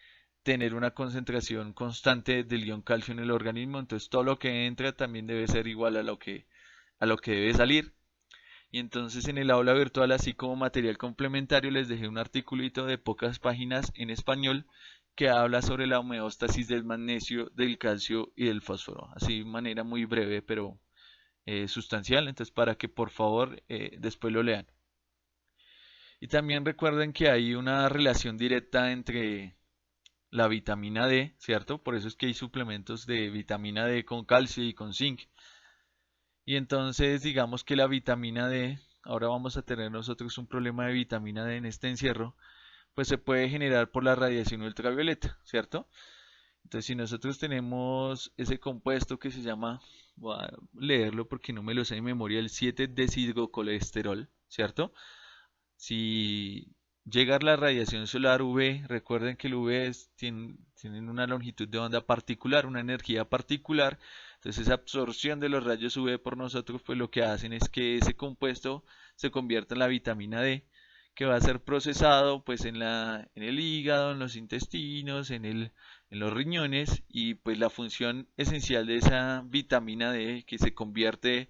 tener una concentración constante del ion calcio en el organismo, entonces todo lo que entra también debe ser igual a lo que debe salir. Y entonces en el aula virtual, así como material complementario, les dejé un articulito de pocas páginas en español que habla sobre la homeostasis del magnesio, del calcio y del fósforo. Así de manera muy breve, pero sustancial. Entonces para que por favor después lo lean. Y también recuerden que hay una relación directa entre la vitamina D, ¿cierto? Por eso es que hay suplementos de vitamina D con calcio y con zinc. Y entonces digamos que la vitamina D, ahora vamos a tener nosotros un problema de vitamina D en este encierro, pues se puede generar por la radiación ultravioleta, ¿cierto? Entonces si nosotros tenemos ese compuesto que se llama, voy a leerlo porque no me lo sé de memoria, el 7-deshidrocolesterol, ¿cierto? Si llega la radiación solar UV, recuerden que el UV tienen una longitud de onda particular, una energía particular. Entonces esa absorción de los rayos UV por nosotros, pues lo que hacen es que ese compuesto se convierta en la vitamina D, que va a ser procesado pues en el hígado, en los intestinos, en los riñones, y pues la función esencial de esa vitamina D que se convierte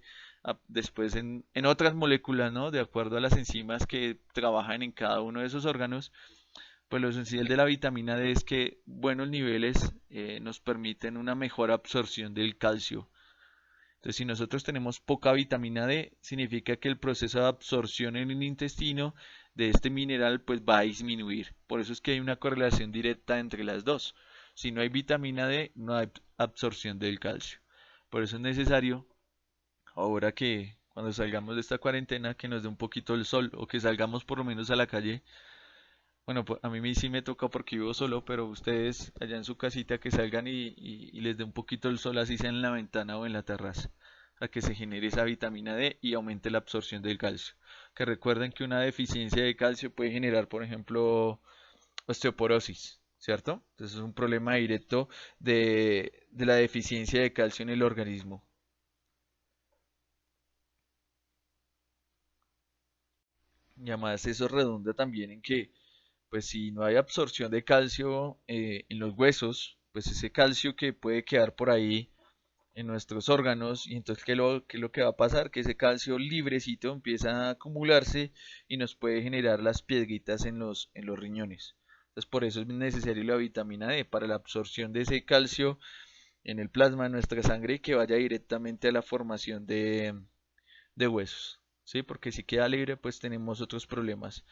después en otras moléculas, ¿no? De acuerdo a las enzimas que trabajan en cada uno de esos órganos, pues lo esencial de la vitamina D es que buenos niveles nos permiten una mejor absorción del calcio. Entonces, si nosotros tenemos poca vitamina D, significa que el proceso de absorción en el intestino de este mineral pues va a disminuir. Por eso es que hay una correlación directa entre las dos. Si no hay vitamina D, no hay absorción del calcio. Por eso es necesario ahora que cuando salgamos de esta cuarentena que nos dé un poquito el sol o que salgamos por lo menos a la calle. Bueno, pues a mí sí me toca porque vivo solo, pero ustedes allá en su casita que salgan y les dé un poquito el sol, así sea en la ventana o en la terraza, a que se genere esa vitamina D y aumente la absorción del calcio. Que recuerden que una deficiencia de calcio puede generar, por ejemplo, osteoporosis, ¿cierto? Entonces es un problema directo de la deficiencia de calcio en el organismo. Y además eso redunda también en que, pues si no hay absorción de calcio en los huesos, pues ese calcio que puede quedar por ahí en nuestros órganos, y entonces qué es lo que va a pasar? Que ese calcio librecito empieza a acumularse y nos puede generar las piedritas en los riñones. Entonces por eso es necesario la vitamina D para la absorción de ese calcio en el plasma de nuestra sangre y que vaya directamente a la formación de huesos. ¿Sí? Porque si queda libre, pues tenemos otros problemas.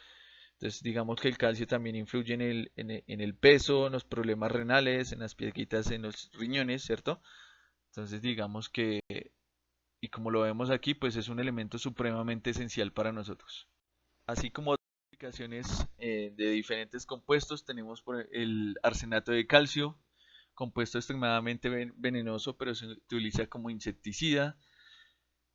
Entonces, digamos que el calcio también influye en el peso, en los problemas renales, en las piedritas, en los riñones, ¿cierto? Entonces, digamos que, y como lo vemos aquí, pues es un elemento supremamente esencial para nosotros. Así como otras aplicaciones de diferentes compuestos, tenemos el arsenato de calcio, compuesto extremadamente venenoso, pero se utiliza como insecticida.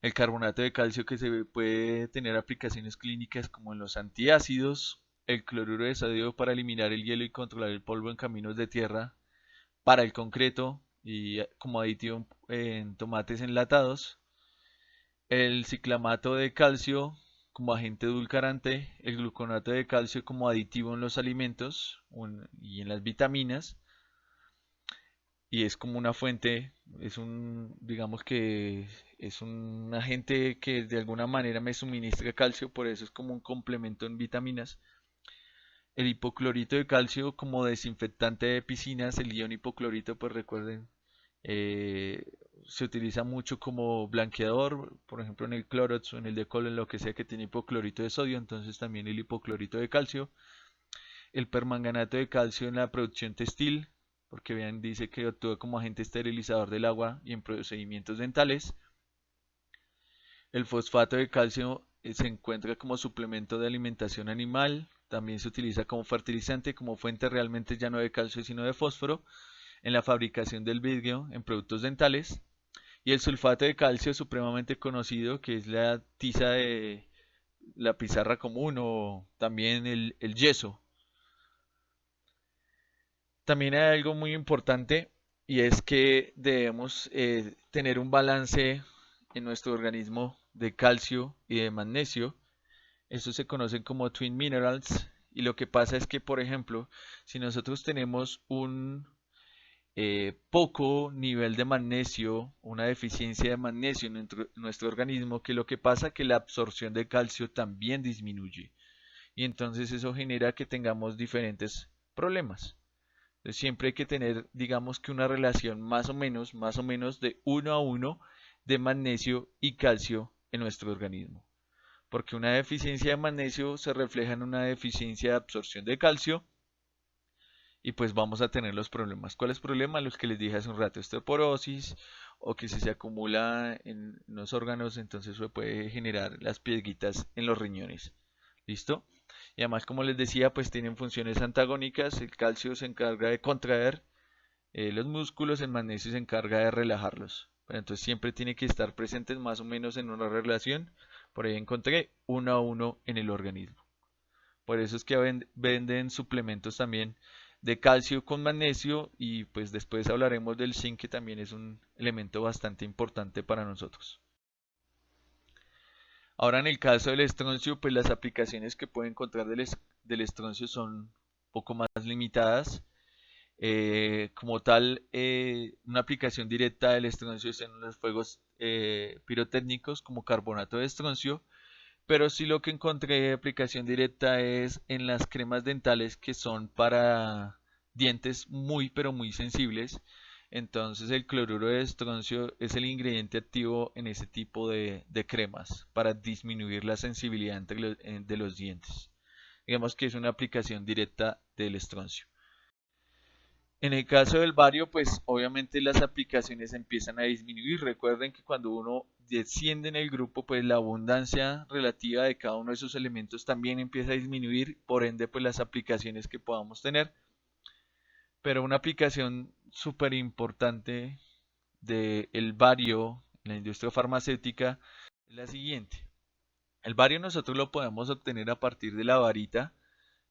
El carbonato de calcio que se puede tener aplicaciones clínicas como en los antiácidos, el cloruro de sodio para eliminar el hielo y controlar el polvo en caminos de tierra, para el concreto y como aditivo en tomates enlatados, el ciclamato de calcio como agente edulcorante, el gluconato de calcio como aditivo en los alimentos y en las vitaminas, y es como una fuente, digamos que es un agente que de alguna manera me suministra calcio, por eso es como un complemento en vitaminas. El hipoclorito de calcio como desinfectante de piscinas, el ion hipoclorito, pues recuerden, eh, se utiliza mucho como blanqueador, por ejemplo en el Clorox o en el Decol, en lo que sea que tiene hipoclorito de sodio, entonces también el hipoclorito de calcio. El permanganato de calcio en la producción textil, porque vean, dice que actúa como agente esterilizador del agua y en procedimientos dentales. El fosfato de calcio se encuentra como suplemento de alimentación animal, también se utiliza como fertilizante, como fuente realmente ya no de calcio sino de fósforo, en la fabricación del vidrio en productos dentales. Y el sulfato de calcio supremamente conocido, que es la tiza de la pizarra común o también el yeso. También hay algo muy importante y es que debemos tener un balance en nuestro organismo de calcio y de magnesio. Eso se conocen como twin minerals. Y lo que pasa es que, por ejemplo, si nosotros tenemos un poco nivel de magnesio, una deficiencia de magnesio en nuestro organismo, que lo que pasa es que la absorción de calcio también disminuye. Y entonces eso genera que tengamos diferentes problemas. Entonces siempre hay que tener, digamos que una relación más o menos de 1 a 1 de magnesio y calcio en nuestro organismo. Porque una deficiencia de magnesio se refleja en una deficiencia de absorción de calcio y pues vamos a tener los problemas. ¿Cuáles problemas? Los que les dije hace un rato, osteoporosis o que si se acumula en los órganos, entonces se puede generar las piedritas en los riñones. ¿Listo? Y además, como les decía, pues tienen funciones antagónicas. El calcio se encarga de contraer los músculos, el magnesio se encarga de relajarlos. Pero entonces siempre tiene que estar presentes más o menos en una relación. Por ahí encontré 1 a 1 en el organismo. Por eso es que venden suplementos también de calcio con magnesio y pues después hablaremos del zinc que también es un elemento bastante importante para nosotros. Ahora en el caso del estroncio, pues las aplicaciones que puede encontrar del estroncio son un poco más limitadas. Como tal, una aplicación directa del estroncio es en los fuegos pirotécnicos como carbonato de estroncio, pero sí lo que encontré de aplicación directa es en las cremas dentales que son para dientes muy pero muy sensibles. Entonces el cloruro de estroncio es el ingrediente activo en ese tipo de cremas para disminuir la sensibilidad de los dientes. Digamos que es una aplicación directa del estroncio. En el caso del bario, pues obviamente las aplicaciones empiezan a disminuir. Recuerden que cuando uno desciende en el grupo, pues la abundancia relativa de cada uno de esos elementos también empieza a disminuir, por ende, pues las aplicaciones que podamos tener. Pero una aplicación súper importante del bario en la industria farmacéutica es la siguiente. El bario nosotros lo podemos obtener a partir de la varita,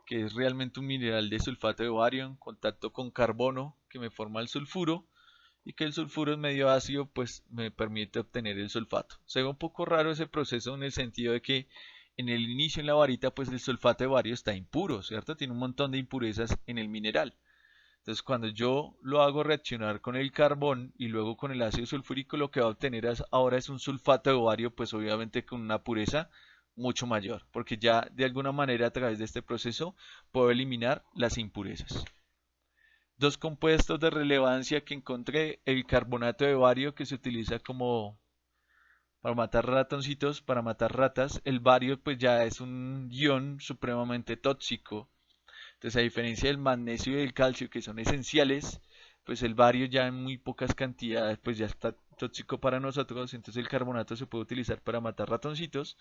que es realmente un mineral de sulfato de bario en contacto con carbono que me forma el sulfuro y que el sulfuro es medio ácido pues me permite obtener el sulfato. Se ve un poco raro ese proceso en el sentido de que en el inicio en la varita pues el sulfato de bario está impuro, ¿cierto? Tiene un montón de impurezas en el mineral. Entonces cuando yo lo hago reaccionar con el carbón y luego con el ácido sulfúrico lo que va a obtener ahora es un sulfato de bario pues obviamente con una pureza mucho mayor, porque ya de alguna manera a través de este proceso puedo eliminar las impurezas. Dos compuestos de relevancia que encontré, el carbonato de bario que se utiliza como para matar ratoncitos, para matar ratas. El bario pues ya es un ion supremamente tóxico. Entonces a diferencia del magnesio y del calcio que son esenciales, pues el bario ya en muy pocas cantidades pues ya está tóxico para nosotros. Entonces el carbonato se puede utilizar para matar ratoncitos.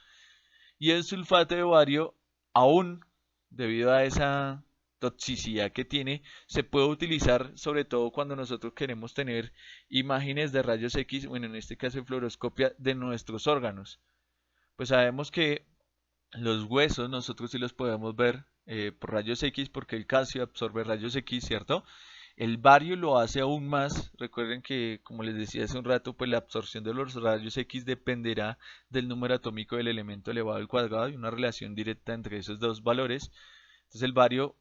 Y el sulfato de bario, aún debido a esa toxicidad que tiene, se puede utilizar sobre todo cuando nosotros queremos tener imágenes de rayos X, bueno, en este caso de fluoroscopia, de nuestros órganos. Pues sabemos que los huesos nosotros sí los podemos ver por rayos X porque el calcio absorbe rayos X, ¿cierto? El bario lo hace aún más. Recuerden que, como les decía hace un rato, pues la absorción de los rayos X dependerá del número atómico del elemento elevado al cuadrado y una relación directa entre esos dos valores. Entonces el bario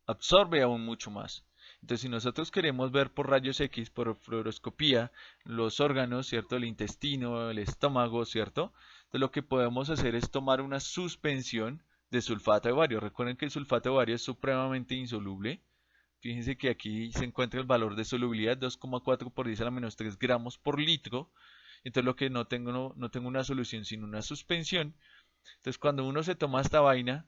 absorbe aún mucho más. Entonces si nosotros queremos ver por rayos X, por fluoroscopía, los órganos, ¿cierto? El intestino, el estómago, ¿cierto? Entonces lo que podemos hacer es tomar una suspensión de sulfato de bario. Recuerden que el sulfato de bario es supremamente insoluble. Fíjense que aquí se encuentra el valor de solubilidad 2,4 por 10 a la menos 3 gramos por litro. Entonces lo que no tengo una solución sino una suspensión. Entonces cuando uno se toma esta vaina,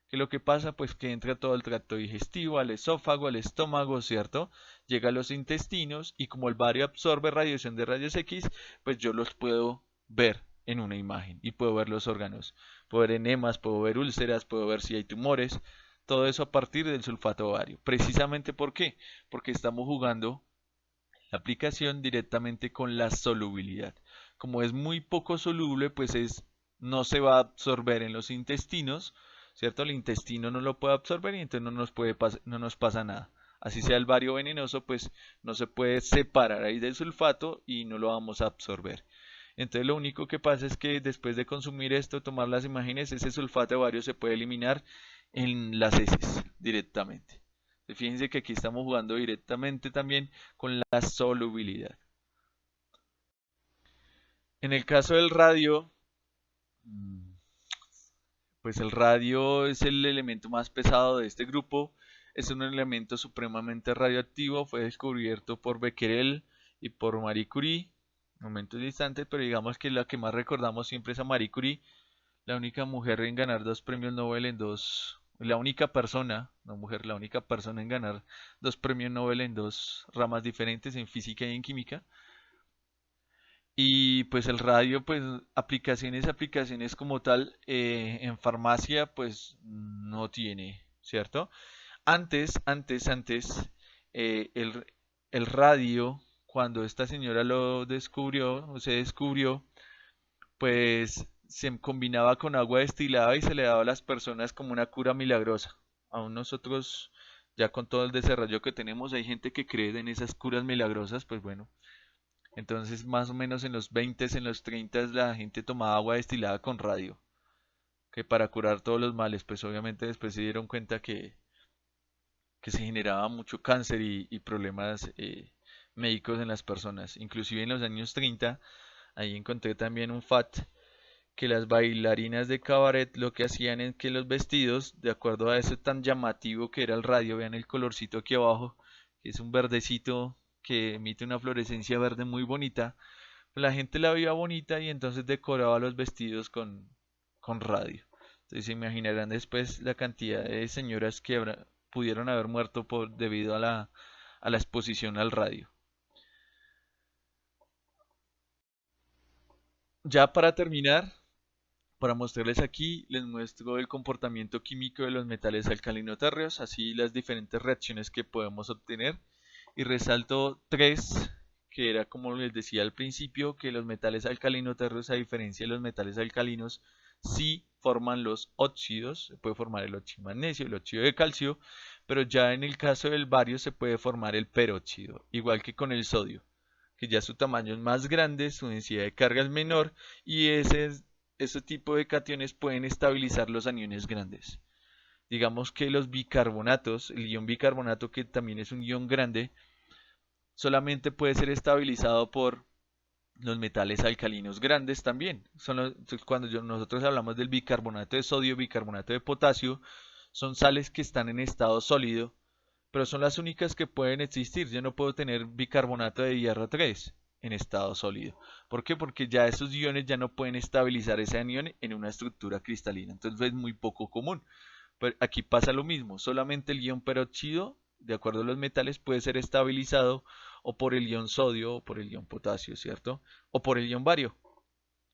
Que lo que pasa, pues que entra todo el tracto digestivo, al esófago, al estómago, ¿cierto? Llega a los intestinos y como el bario absorbe radiación de rayos X, pues yo los puedo ver en una imagen y puedo ver los órganos. Puedo ver enemas, puedo ver úlceras, puedo ver si hay tumores. Todo eso a partir del sulfato ovario. Precisamente ¿por qué? Porque estamos jugando la aplicación directamente con la solubilidad. Como es muy poco soluble, pues no se va a absorber en los intestinos, ¿cierto? El intestino no lo puede absorber y entonces no nos pasa nada. Así sea el bario venenoso, pues no se puede separar ahí del sulfato y no lo vamos a absorber. Entonces lo único que pasa es que después de consumir esto, tomar las imágenes, ese sulfato de bario se puede eliminar en las heces directamente. Fíjense que aquí estamos jugando directamente también con la solubilidad. En el caso del radio, pues el radio es el elemento más pesado de este grupo. Es un elemento supremamente radioactivo. Fue descubierto por Becquerel y por Marie Curie. Momentos distantes, pero digamos que la que más recordamos siempre es a Marie Curie, la única mujer en ganar dos premios Nobel en dos, la única persona, no mujer, la única persona en ganar dos premios Nobel en dos ramas diferentes, en física y en química. Y pues el radio, pues aplicaciones como tal, en farmacia, pues no tiene, ¿cierto? Antes, eh, el, el radio, cuando esta señora lo descubrió, o se descubrió, pues se combinaba con agua destilada y se le daba a las personas como una cura milagrosa. Aún nosotros, ya con todo el desarrollo que tenemos, hay gente que cree en esas curas milagrosas, pues bueno. Entonces, más o menos en los 20, en los 30, la gente tomaba agua destilada con radio, que para curar todos los males, pues obviamente después se dieron cuenta que se generaba mucho cáncer y problemas médicos en las personas. Inclusive en los años 30, ahí encontré también un fact que las bailarinas de cabaret lo que hacían es que los vestidos, de acuerdo a eso tan llamativo que era el radio, vean el colorcito aquí abajo, que es un verdecito que emite una fluorescencia verde muy bonita, pues la gente la veía bonita y entonces decoraba los vestidos con radio. Entonces se imaginarán después la cantidad de señoras que pudieron haber muerto debido a la exposición al radio. Ya para terminar, para mostrarles aquí, les muestro el comportamiento químico de los metales alcalino-térreos, así las diferentes reacciones que podemos obtener. Y resalto tres, que era como les decía al principio, que los metales alcalino-térreos, a diferencia de los metales alcalinos, sí forman los óxidos, se puede formar el óxido de magnesio, el óxido de calcio, pero ya en el caso del bario se puede formar el peróxido, igual que con el sodio, que ya su tamaño es más grande, su densidad de carga es menor y ese tipo de cationes pueden estabilizar los aniones grandes. Digamos que los bicarbonatos, el ion bicarbonato que también es un ion grande, solamente puede ser estabilizado por los metales alcalinos grandes también. Cuando nosotros hablamos del bicarbonato de sodio, bicarbonato de potasio, son sales que están en estado sólido, pero son las únicas que pueden existir. Yo no puedo tener bicarbonato de hierro 3 en estado sólido. ¿Por qué? Porque ya esos iones ya no pueden estabilizar ese anión en una estructura cristalina. Entonces es muy poco común. Pero aquí pasa lo mismo. Solamente el ion peróxido, de acuerdo a los metales, puede ser estabilizado o por el ion sodio o por el ion potasio, ¿cierto? O por el ion bario.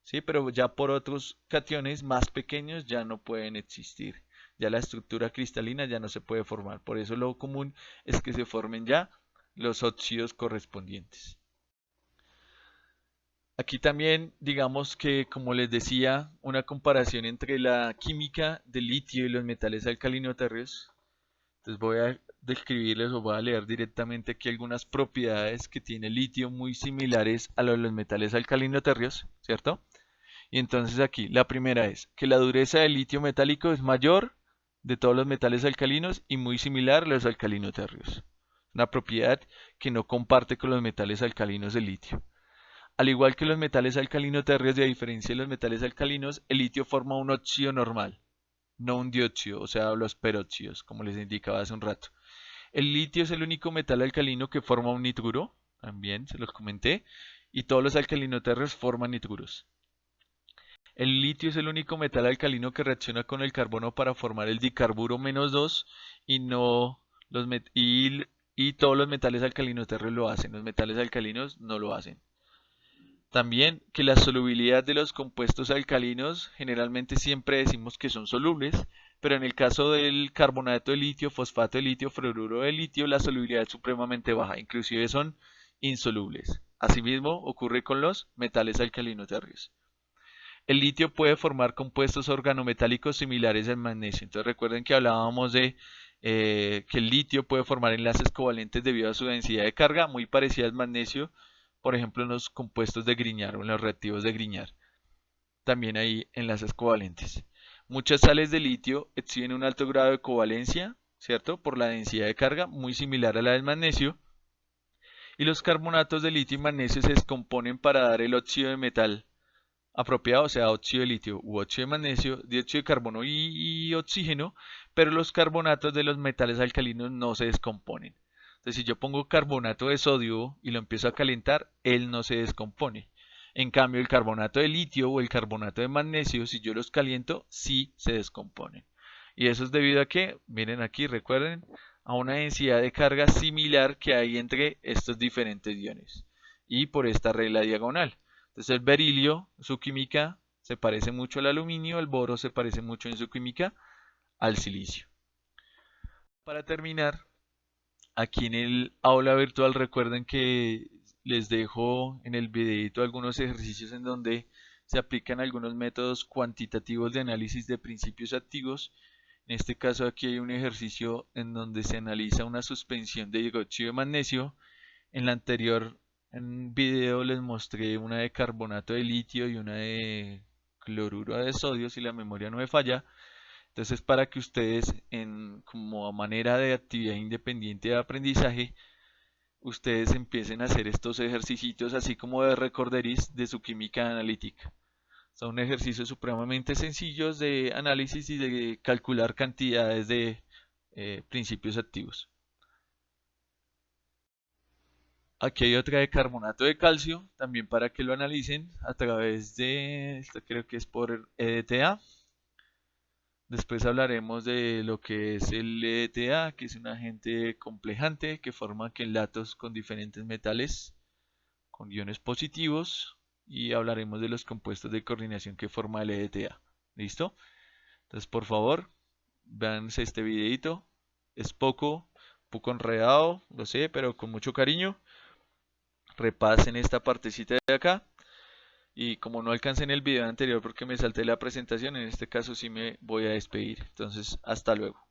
¿Sí? Pero ya por otros cationes más pequeños ya no pueden existir. Ya la estructura cristalina ya no se puede formar. Por eso lo común es que se formen ya los óxidos correspondientes. Aquí también, digamos que, como les decía, una comparación entre la química del litio y los metales alcalino-térreos. Entonces voy a describirles o voy a leer directamente aquí algunas propiedades que tiene el litio muy similares a los metales alcalino-térreos, ¿cierto? Y entonces aquí, la primera es que la dureza del litio metálico es mayor de todos los metales alcalinos y muy similar a los alcalino-térreos. Una propiedad que no comparte con los metales alcalinos del litio. Al igual que los metales alcalino-térreos, y a diferencia de los metales alcalinos, el litio forma un óxido normal, no un dióxido, o sea, los peróxidos, como les indicaba hace un rato. El litio es el único metal alcalino que forma un nitruro, también se los comenté, y todos los alcalino-térreos forman nitruros. El litio es el único metal alcalino que reacciona con el carbono para formar el dicarburo -2 y no los y todos los metales alcalinos terrestres lo hacen, los metales alcalinos no lo hacen. También que la solubilidad de los compuestos alcalinos generalmente siempre decimos que son solubles, pero en el caso del carbonato de litio, fosfato de litio, fluoruro de litio, la solubilidad es supremamente baja, inclusive son insolubles. Asimismo ocurre con los metales alcalinos terrestres. El litio puede formar compuestos organometálicos similares al magnesio. Entonces recuerden que hablábamos de que el litio puede formar enlaces covalentes debido a su densidad de carga, muy parecida al magnesio, por ejemplo en los compuestos de Grignard o en los reactivos de Grignard. También hay enlaces covalentes. Muchas sales de litio exhiben un alto grado de covalencia, ¿cierto? Por la densidad de carga, muy similar a la del magnesio. Y los carbonatos de litio y magnesio se descomponen para dar el óxido de metal apropiado, o sea, óxido de litio u óxido de magnesio, dióxido de carbono y oxígeno, pero los carbonatos de los metales alcalinos no se descomponen. Entonces, si yo pongo carbonato de sodio y lo empiezo a calentar, él no se descompone. En cambio, el carbonato de litio o el carbonato de magnesio, si yo los caliento, sí se descomponen. Y eso es debido a que, miren aquí, recuerden, a una densidad de carga similar que hay entre estos diferentes iones. Y por esta regla diagonal. Entonces el berilio, su química se parece mucho al aluminio, el boro se parece mucho en su química al silicio. Para terminar, aquí en el aula virtual recuerden que les dejo en el videito algunos ejercicios en donde se aplican algunos métodos cuantitativos de análisis de principios activos. En este caso aquí hay un ejercicio en donde se analiza una suspensión de dióxido de magnesio. En la anterior video les mostré una de carbonato de litio y una de cloruro de sodio, si la memoria no me falla. Entonces, para que ustedes, como manera de actividad independiente de aprendizaje, ustedes empiecen a hacer estos ejercicios así como de recorderis de su química analítica. Son ejercicios supremamente sencillos de análisis y de calcular cantidades de principios activos. Aquí hay otra de carbonato de calcio, también para que lo analicen a través de, esto creo que es por EDTA. Después hablaremos de lo que es el EDTA, que es un agente complejante que forma quelatos con diferentes metales, con iones positivos, y hablaremos de los compuestos de coordinación que forma el EDTA. ¿Listo? Entonces, por favor, véanse este videito. Es poco enredado, lo sé, pero con mucho cariño. Repasen esta partecita de acá. Y como no alcancé en el video anterior porque me salté la presentación, en este caso sí me voy a despedir. Entonces, hasta luego.